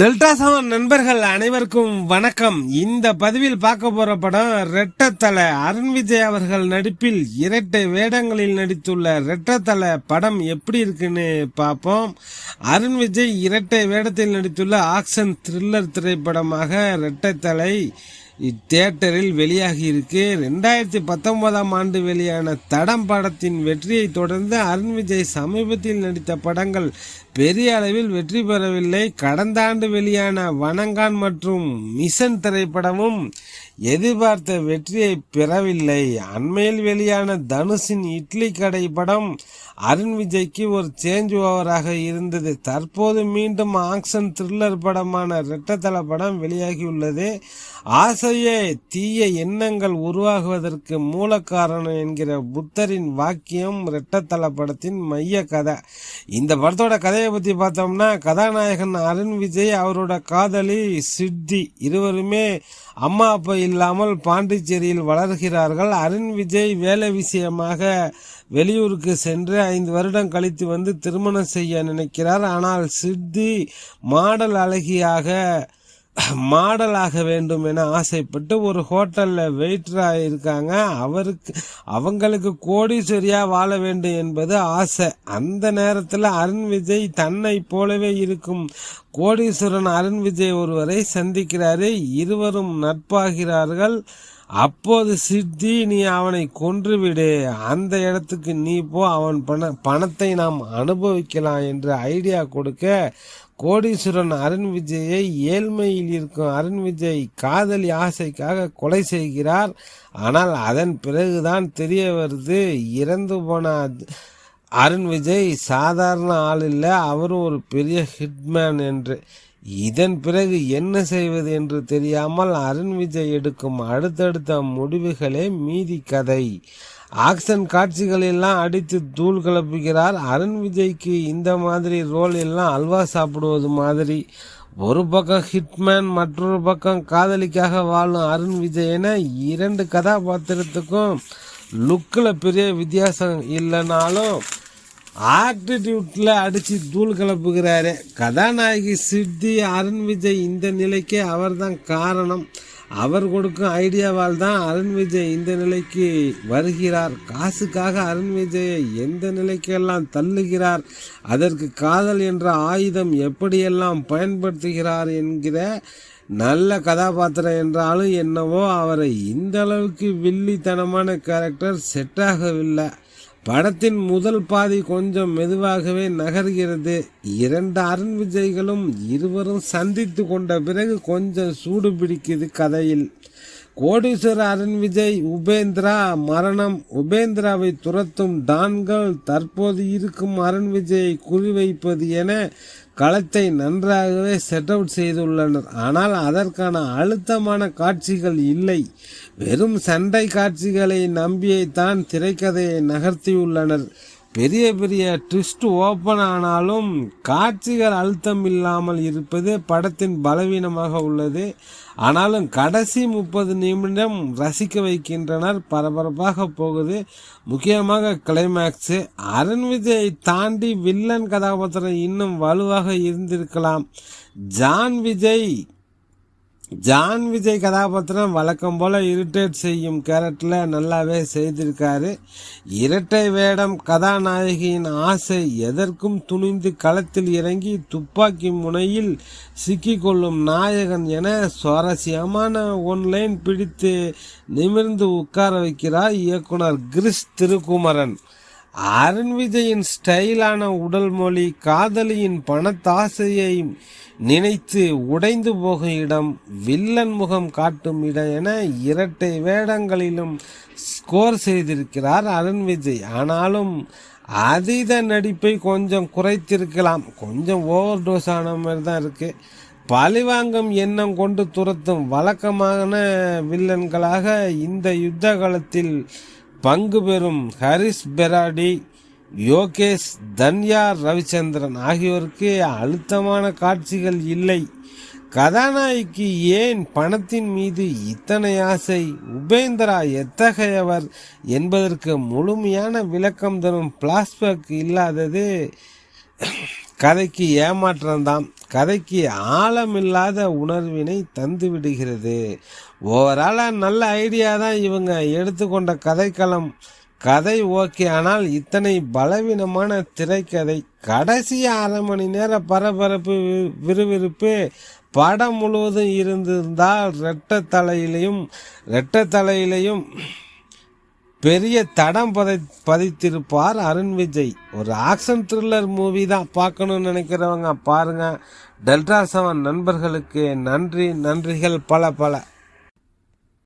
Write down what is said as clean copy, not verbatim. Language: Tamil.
டெல்டா செவன் நண்பர்கள் அனைவருக்கும் வணக்கம். இந்த பதிவில் பார்க்க போற படம் ரெட்டத்தலை. அருண் விஜய் அவர்கள் நடிப்பில் இரட்டை வேடங்களில் நடித்துள்ள ரெட்டத்தலை படம் எப்படி இருக்குன்னு பார்ப்போம். அருண் விஜய் இரட்டை வேடத்தில் நடித்துள்ள ஆக்ஷன் த்ரில்லர் திரைப்படமாக ரெட்டத்தலை தியேட்டரில் வெளியாகி இருக்கு. 2019 ஆண்டு வெளியான தடம் படத்தின் வெற்றியை தொடர்ந்து அருண் விஜய் சமீபத்தில் நடித்த படங்கள் பெரிய அளவில் வெற்றி பெறவில்லை. கடந்த ஆண்டு வெளியான வணங்கான் மற்றும் மிஷன் திரைப்படமும் எதிர்பார்த்த வெற்றியை பெறவில்லை. அண்மையில் வெளியான தனுஷின் இட்லி கடை படம் அருண் விஜய்க்கு ஒரு சேஞ்ச் ஓவராக இருந்தது. தற்போது மீண்டும் ஆக்ஷன் த்ரில்லர் படமான ரெட்டத்தலை படம் வெளியாகியுள்ளது. ஆசையே தீய எண்ணங்கள் உருவாகுவதற்கு மூல காரணம் என்கிற புத்தரின் வாக்கியம் ரெட்டத்தலை படத்தின் மைய கதை. இந்த படத்தோட கதையை பற்றி பார்த்தோம்னா, கதாநாயகன் அருண் விஜய், அவரோட காதலி சித்தி இருவருமே அம்மா அப்பா இல்லாமல் பாண்டிச்சேரியில் வளர்கிறார்கள். அருண் விஜய் வேலை விஷயமாக வெளியூருக்கு சென்று 5 வருடம் கழித்து வந்து திருமணம் செய்ய நினைக்கிறார். ஆனால் சித்தி மாடலாக வேண்டும் என ஆசைப்பட்டு ஒரு ஹோட்டலில் வெயிட்டராக இருக்காங்க. அவங்களுக்கு கோடீஸ்வரியா வாழ வேண்டும் என்பது ஆசை. அந்த நேரத்தில் அருண் விஜய் தன்னை போலவே இருக்கும் கோடீஸ்வரன் அருண் விஜய் ஒருவரை சந்திக்கிறாரு. இருவரும் நட்பாகிறார்கள். அப்போது சித்தி, நீ அவனை கொன்றுவிடு, அந்த இடத்துக்கு நீ போ, அவன் பணத்தை நாம் அனுபவிக்கலாம் என்று ஐடியா கொடுக்க, கோடீஸ்வரன் அருண் விஜயை ஏழ்மையில் இருக்கும் அருண் விஜய் காதலி ஆசைக்காக கொலை செய்கிறார். ஆனால் அதன் பிறகுதான் தெரிய வருது, இறந்து போன அருண் விஜய் சாதாரண ஆள் இல்லை, அவரும் ஒரு பெரிய ஹிட்மேன் என்று. இதன் பிறகு என்ன செய்வது என்று தெரியாமல் அருண் விஜய் எடுக்கும் அடுத்தடுத்த முடிவுகளே மீதி கதை. ஆக்ஷன் காட்சிகள் எல்லாம் அடித்து தூள் கிளப்புகிறார். அருண் விஜய்க்கு இந்த மாதிரி ரோல் எல்லாம் அல்வா சாப்பிடுவது மாதிரி. ஒரு பக்கம் ஹிட்மேன், மற்றொரு பக்கம் காதலிக்காக வாழும் அருண் விஜய் என 2 கதாபாத்திரத்துக்கும் லுக்கில் பெரிய வித்தியாசம் இல்லைனாலும் ஆட்டிடியூட்ல அடிச்சு தூள் கிளப்புகிறாரு. கதாநாயகி சித்தி, அருண் விஜய் இந்த நிலைக்கு அவர்தான் காரணம். அவர் கொடுக்கும் ஐடியாவால் தான் அருண் விஜய் இந்த நிலைக்கு வருகிறார். காசுக்காக அருண் விஜயை எந்த நிலைக்கெல்லாம் தள்ளுகிறார், அதற்கு காதல் என்ற ஆயுதம் எப்படியெல்லாம் பயன்படுத்துகிறார் என்கிற நல்ல கதாபாத்திரம் என்றாலும் என்னவோ அவரை இந்த அளவுக்கு வில்லித்தனமான கேரக்டர் செட் ஆகவில்லை. படத்தின் முதல் பாதி கொஞ்சம் மெதுவாகவே நகர்கிறது. 2 அருண் விஜய்களும் இருவரும் சந்தித்து கொண்ட பிறகு கொஞ்சம் சூடு பிடிக்குது கதையில். கோடீஸ்வர அருண் விஜய், உபேந்திரா மரணம், உபேந்திராவை துரத்தும் டான்கள், தற்போது இருக்கும் அருண் விஜயை குறிவைப்பது என களத்தை நன்றாகவே செட் அவுட் செய்துள்ளனர். ஆனால் அதற்கான அழுத்தமான காட்சிகள் இல்லை. வெறும் சண்டை காட்சிகளை நம்பியைத்தான் திரைக்கதையை நகர்த்தியுள்ளனர். பெரிய பெரிய ட்விஸ்ட் ஓப்பன் ஆனாலும் காட்சிகள் அழுத்தம் இல்லாமல் இருப்பது படத்தின் பலவீனமாக உள்ளது. ஆனாலும் கடைசி 30 நிமிடம் ரசிக்க வைக்கின்றனர். பரபரப்பாக போகுது. முக்கியமாக கிளைமேக்ஸ். அருண் விஜயை தாண்டி வில்லன் கதாபாத்திரம் இன்னும் வலுவாக இருந்திருக்கலாம். ஜான் விஜய் கதாபாத்திரம் வழக்கம் போல இரிட்டேட் செய்யும் கேரக்டரில் நல்லாவே செய்திருக்காரு. இரட்டை வேடம், கதாநாயகியின் ஆசை, எதற்கும் துணிந்து களத்தில் இறங்கி துப்பாக்கி முனையில் சிக்கிக்கொள்ளும் நாயகன் என சுவாரஸ்யமான ஒன்லைன் பிடித்து நிமிர்ந்து உட்கார வைக்கிறார் இயக்குனர் கிரிஷ் திருக்குமரன். அருண் விஜயின் ஸ்டைலான உடல் மொழி, காதலியின் பணத்தாசையை நினைத்து உடைந்து போகும் இடம், வில்லன் முகம் காட்டும் இடம் என இரட்டை வேடங்களிலும் ஸ்கோர் செய்திருக்கிறார் அருண் விஜய். ஆனாலும் அதீத நடிப்பை கொஞ்சம் குறைத்திருக்கலாம். கொஞ்சம் ஓவர் டோஸ் ஆன மாதிரி தான் இருக்கு. பழிவாங்கும் எண்ணம் கொண்டு துரத்தும் வழக்கமான வில்லன்களாக இந்த யுத்த காலத்தில் பங்கு பெறும் ஹரிஷ் பெராடி, யோகேஷ், தன்யா ரவிச்சந்திரன் ஆகியோருக்கு அழுத்தமான காட்சிகள் இல்லை. கதாநாயகிக்கு ஏன் பணத்தின் மீது இத்தனை ஆசை, உபேந்திரா எத்தகையவர் என்பதற்கு முழுமையான விளக்கம் தரும் பிளாஷ்பேக் இல்லாதது கதைக்கு ஏமாற்றம்தான். கதைக்கு ஆழமில்லாத உணர்வினை தந்து விடுகிறது. ஓவராலாக நல்ல ஐடியா தான் இவங்க எடுத்துக்கொண்ட கதைக்களம். கதை ஓகே, ஆனால் இத்தனை பலவீனமான திரைக்கதை, கடைசி அரை மணி நேர பரபரப்பு விறுவிறுப்பு படம் முழுவதும் இருந்திருந்தால் ரெட்டை தலையிலையும் பெரிய தடம் பதித்திருப்பார் அருண் விஜய். ஒரு ஆக்ஷன் த்ரில்லர் மூவி தான், பார்க்கணும்னு நினைக்கிறவங்க பாருங்க. டெல்டா 7 நண்பர்களுக்கு நன்றிகள் பல.